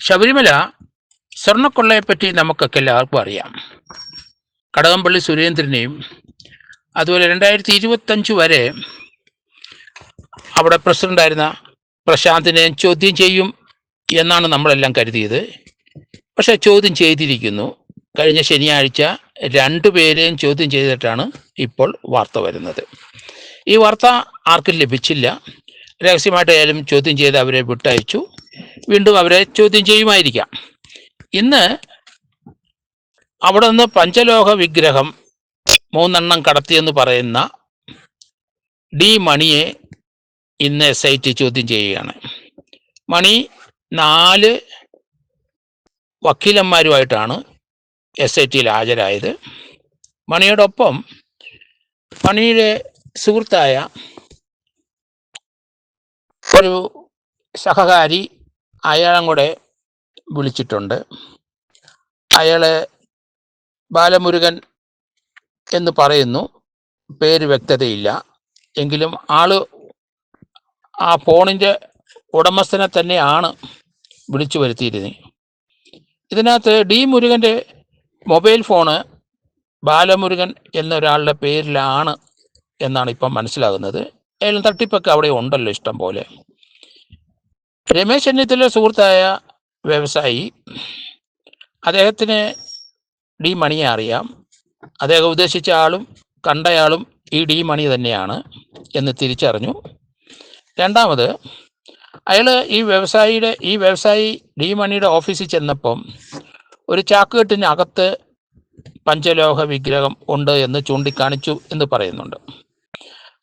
ശബരിമല സ്വർണ്ണക്കൊള്ളയെപ്പറ്റി നമുക്കൊക്കെ എല്ലാവർക്കും അറിയാം. കടകംപള്ളി സുരേന്ദ്രനെയും അതുപോലെ 2025 വരെ അവിടെ പ്രസിഡന്റായിരുന്ന പ്രശാന്തിനെയും ചോദ്യം ചെയ്യും എന്നാണ് നമ്മളെല്ലാം കരുതിയത്. പക്ഷെ ചോദ്യം ചെയ്തിരിക്കുന്നു. കഴിഞ്ഞ ശനിയാഴ്ച 2 പേരെയും ചോദ്യം ചെയ്തിട്ടാണ് ഇപ്പോൾ വാർത്ത വരുന്നത്. ഈ വാർത്ത ആർക്കും ലഭിച്ചില്ല. രഹസ്യമായിട്ടായാലും ചോദ്യം ചെയ്ത് അവരെ വിട്ടയച്ചു. വീണ്ടും അവരെ ചോദ്യം ചെയ്യുമായിരിക്കാം. ഇന്ന് അവിടെ നിന്ന് പഞ്ചലോഹ വിഗ്രഹം 3 കടത്തിയെന്ന് പറയുന്ന ഡി മണിയെ ഇന്ന് SIT ചോദ്യം ചെയ്യുകയാണ്. മണി 4 വക്കീലന്മാരുമായിട്ടാണ് SITയിൽ ഹാജരായത്. മണിയോടൊപ്പം മണിയുടെ സുഹൃത്തായ ഒരു സഹകാരി അയാളും കൂടെ വിളിച്ചിട്ടുണ്ട്. അയാള് ബാലമുരുകൻ എന്ന് പറയുന്നു, പേര് വ്യക്തതയില്ല. എങ്കിലും ആള് ആ ഫോണിൻ്റെ ഉടമസ്ഥനെ തന്നെയാണ് വിളിച്ചു വരുത്തിയിരുന്നത്. ഇതിനകത്ത് ഡി മുരുകൻ്റെ മൊബൈൽ ഫോണ് ബാലമുരുകൻ എന്നൊരാളുടെ പേരിലാണ് എന്നാണ് ഇപ്പം മനസ്സിലാകുന്നത്. അയാൾ തട്ടിപ്പൊക്കെ അവിടെ ഉണ്ടല്ലോ ഇഷ്ടം പോലെ. രമേശ് ചെന്നിത്തല സുഹൃത്തായ വ്യവസായി, അദ്ദേഹത്തിന് ഡി മണിയെ അറിയാം. അദ്ദേഹം ഉദ്ദേശിച്ച ആളും കണ്ടയാളും ഈ ഡി മണി തന്നെയാണ് എന്ന് തിരിച്ചറിഞ്ഞു. രണ്ടാമത്, അയാൾ ഈ വ്യവസായി ഡി മണിയുടെ ഓഫീസിൽ ചെന്നപ്പം ഒരു ചാക്കുകെട്ടിനകത്ത് പഞ്ചലോഹ വിഗ്രഹം ഉണ്ട് എന്ന് ചൂണ്ടിക്കാണിച്ചു എന്ന് പറയുന്നുണ്ട്.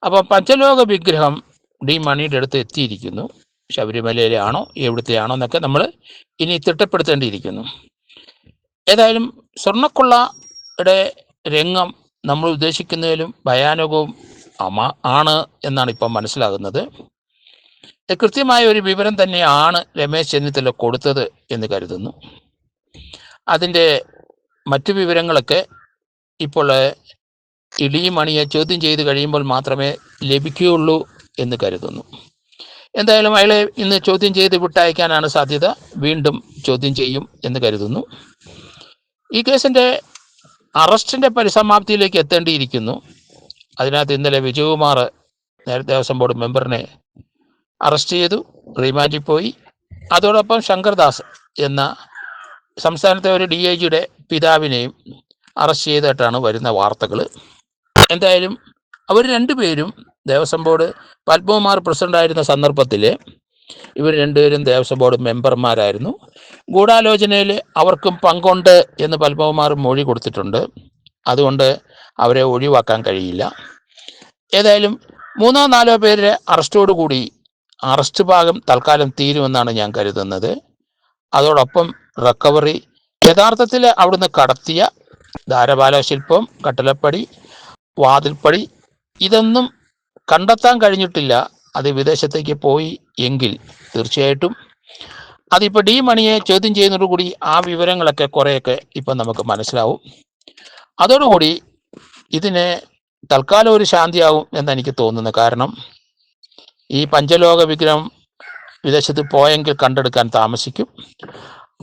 അപ്പം പഞ്ചലോഹ വിഗ്രഹം ഡി മണിയുടെ അടുത്ത് എത്തിയിരിക്കുന്നു. ശബരിമലയിലെ ആണോ എവിടുത്തെയാണോ എന്നൊക്കെ നമ്മൾ ഇനി തിട്ടപ്പെടുത്തേണ്ടിയിരിക്കുന്നു. ഏതായാലും സ്വർണ്ണക്കൊള്ളയുടെ രംഗം നമ്മൾ ഉദ്ദേശിക്കുന്നതിലും ഭയാനകവും ആണ് എന്നാണ് ഇപ്പം മനസ്സിലാകുന്നത്. കൃത്യമായ ഒരു വിവരം തന്നെയാണ് രമേശ് ചെന്നിത്തല കൊടുത്തത് എന്ന് കരുതുന്നു. അതിൻ്റെ മറ്റു വിവരങ്ങളൊക്കെ ഇപ്പോൾ ഡി മണിയെ ചോദ്യം ചെയ്ത് കഴിയുമ്പോൾ മാത്രമേ ലഭിക്കുകയുള്ളൂ എന്ന് കരുതുന്നു. എന്തായാലും അയാളെ ഇന്ന് ചോദ്യം ചെയ്ത് വിട്ടയക്കാനാണ് സാധ്യത. വീണ്ടും ചോദ്യം ചെയ്യും എന്ന് കരുതുന്നു. ഈ കേസിൻ്റെ അറസ്റ്റിൻ്റെ പരിസമാപ്തിയിലേക്ക് എത്തേണ്ടിയിരിക്കുന്നു. അതിനകത്ത് ഇന്നലെ വിജയകുമാർ നേരത്തെ ദേവസ്വം ബോർഡ് മെമ്പറിനെ അറസ്റ്റ് ചെയ്തു, റിമാൻഡിൽ പോയി. അതോടൊപ്പം ശങ്കർദാസ് എന്ന സംസ്ഥാനത്തെ ഒരു DIGയുടെ പിതാവിനെയും അറസ്റ്റ് ചെയ്തിട്ടാണ് വരുന്ന വാർത്തകൾ. എന്തായാലും അവർ 2 പേരും ദേവസ്വം ബോർഡ് പത്മകുമാർ പ്രസിഡൻ്റായിരുന്ന സന്ദർഭത്തിൽ ഇവർ 2 പേരും ദേവസ്വം ബോർഡ് മെമ്പർമാരായിരുന്നു. ഗൂഢാലോചനയിൽ അവർക്കും പങ്കുണ്ട് എന്ന് പത്മകുമാർ മൊഴി കൊടുത്തിട്ടുണ്ട്. അതുകൊണ്ട് അവരെ ഒഴിവാക്കാൻ കഴിയില്ല. ഏതായാലും 3-4 പേരുടെ അറസ്റ്റോടുകൂടി അറസ്റ്റ് ഭാഗം തൽക്കാലം തീരുമെന്നാണ് ഞാൻ കരുതുന്നത്. അതോടൊപ്പം റിക്കവറി, യഥാർത്ഥത്തിൽ അവിടുന്ന് കടത്തിയ ധാരപാല ശില്പം, കട്ടലപ്പടി, വാതിൽപ്പടി ഇതൊന്നും കണ്ടെത്താൻ കഴിഞ്ഞിട്ടില്ല. അത് വിദേശത്തേക്ക് പോയി എങ്കിൽ തീർച്ചയായിട്ടും അതിപ്പോൾ ഡി മണിയെ ചോദ്യം ചെയ്യുന്നതോടുകൂടി ആ വിവരങ്ങളൊക്കെ കുറേയൊക്കെ ഇപ്പം നമുക്ക് മനസ്സിലാവും. അതോടുകൂടി ഇതിന് തൽക്കാലം ഒരു ശാന്തിയാവും എന്നെനിക്ക് തോന്നുന്നു. കാരണം ഈ പഞ്ചലോക വിഗ്രഹം വിദേശത്ത് പോയെങ്കിൽ കണ്ടെടുക്കാൻ താമസിക്കും.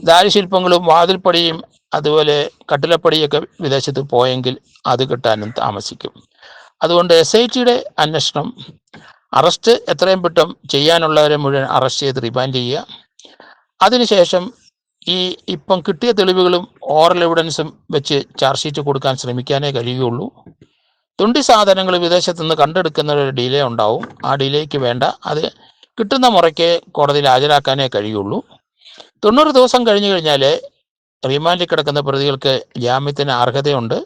ദാരുശില്പങ്ങളും വാതിൽപ്പടിയും അതുപോലെ കട്ടിലപ്പടിയൊക്കെ വിദേശത്ത് പോയെങ്കിൽ അത് കിട്ടാനും താമസിക്കും. അതുകൊണ്ട് SITയുടെ അന്വേഷണം, അറസ്റ്റ് എത്രയും പെട്ടെന്ന് ചെയ്യാനുള്ളവരെ മുഴുവൻ അറസ്റ്റ് ചെയ്ത് റിമാൻഡ് ചെയ്യുക. അതിനുശേഷം ഈ ഇപ്പം കിട്ടിയ തെളിവുകളും ഓറൽ എവിഡൻസും വെച്ച് ചാർജ് ഷീറ്റ് കൊടുക്കാൻ ശ്രമിക്കാനേ കഴിയുകയുള്ളൂ. തുണ്ടി സാധനങ്ങൾ വിദേശത്തു നിന്ന് കണ്ടെടുക്കുന്ന ഒരു ഡിലേ ഉണ്ടാവും. ആ ഡിലേക്ക് വേണ്ട, അത് കിട്ടുന്ന മുറയ്ക്ക് കോടതിയിൽ ഹാജരാക്കാനേ കഴിയുള്ളൂ. 90 ദിവസം കഴിഞ്ഞു കഴിഞ്ഞാൽ റിമാൻഡിൽ കിടക്കുന്ന പ്രതികൾക്ക് ജാമ്യത്തിന് അർഹതയുണ്ട്.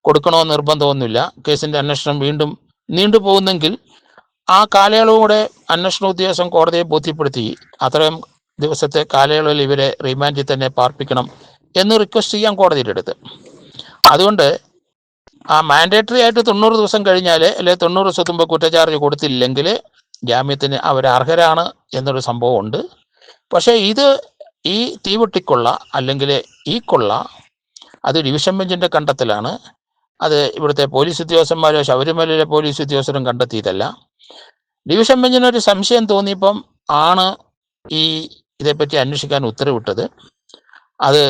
കൊടുക്കണമെന്ന് നിർബന്ധമൊന്നുമില്ല. കേസിൻ്റെ അന്വേഷണം വീണ്ടും നീണ്ടുപോകുന്നെങ്കിൽ ആ കാലയളവ് കൂടെ അന്വേഷണ ഉദ്യോഗസ്ഥൻ കോടതിയെ ബോധ്യപ്പെടുത്തി അത്രയും ദിവസത്തെ കാലയളവിൽ ഇവരെ റിമാൻഡിൽ തന്നെ പാർപ്പിക്കണം എന്ന് റിക്വസ്റ്റ് ചെയ്യാൻ കോടതിയുടെ അടുത്ത്. അതുകൊണ്ട് ആ മാൻഡേറ്ററി ആയിട്ട് 90 ദിവസം കഴിഞ്ഞാൽ, അല്ലെങ്കിൽ 90 ദിവസത്തിന് മുമ്പ് കുറ്റചാർജ് കൊടുത്തില്ലെങ്കിൽ ജാമ്യത്തിന് അവർ അർഹരാണ് എന്നൊരു സംഭവമുണ്ട്. പക്ഷേ ഈ തീവെട്ടിക്കൊള്ള അല്ലെങ്കിൽ ഈ കൊള്ള അത് ഡിവിഷൻ ബെഞ്ചിൻ്റെ കണ്ടെത്തലാണ്. അത് ഇവിടുത്തെ പോലീസ് ഉദ്യോഗസ്ഥന്മാരോ ശബരിമലയിലെ പോലീസ് ഉദ്യോഗസ്ഥരും കണ്ടെത്തിയതല്ല. ഡിവിഷൻ ബെഞ്ചിനൊരു സംശയം തോന്നിയപ്പം ആണ് ഈ ഇതേപ്പറ്റി അന്വേഷിക്കാൻ ഉത്തരവിട്ടത്. അത്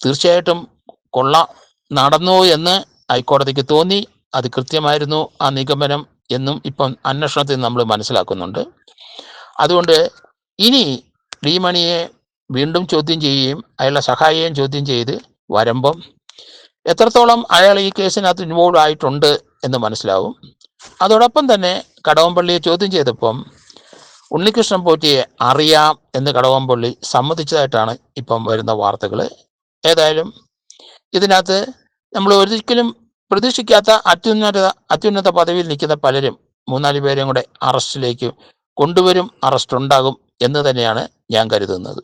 തീർച്ചയായിട്ടും നടന്നു എന്ന് ഹൈക്കോടതിക്ക് തോന്നി. അത് കൃത്യമായിരുന്നു ആ നിഗമനം എന്നും ഇപ്പം അന്വേഷണത്തിൽ നമ്മൾ മനസ്സിലാക്കുന്നുണ്ട്. അതുകൊണ്ട് ഇനി ഡി മണിയെ വീണ്ടും ചോദ്യം ചെയ്യുകയും അയാളുടെ സഹായിയെയും ചോദ്യം ചെയ്ത് വരുമ്പം എത്രത്തോളം അയാൾ ഈ കേസിനകത്ത് ഇൻവോൾവ് ആയിട്ടുണ്ട് എന്ന് മനസ്സിലാവും. അതോടൊപ്പം തന്നെ കടകംപള്ളിയെ ചോദ്യം ചെയ്തപ്പം ഉണ്ണികൃഷ്ണൻ പോറ്റിയെ അറിയാം എന്ന് കടകംപള്ളി സമ്മതിച്ചതായിട്ടാണ് ഇപ്പം വരുന്ന വാർത്തകൾ. ഏതായാലും ഇതിനകത്ത് നമ്മൾ ഒരിക്കലും പ്രതീക്ഷിക്കാത്ത അത്യുന്നത പദവിയിൽ നിൽക്കുന്ന പലരും 3-4 പേരെയും കൂടെ അറസ്റ്റിലേക്ക് കൊണ്ടുവരും, അറസ്റ്റ് ഉണ്ടാകും എന്ന് തന്നെയാണ് ഞാൻ കരുതുന്നത്.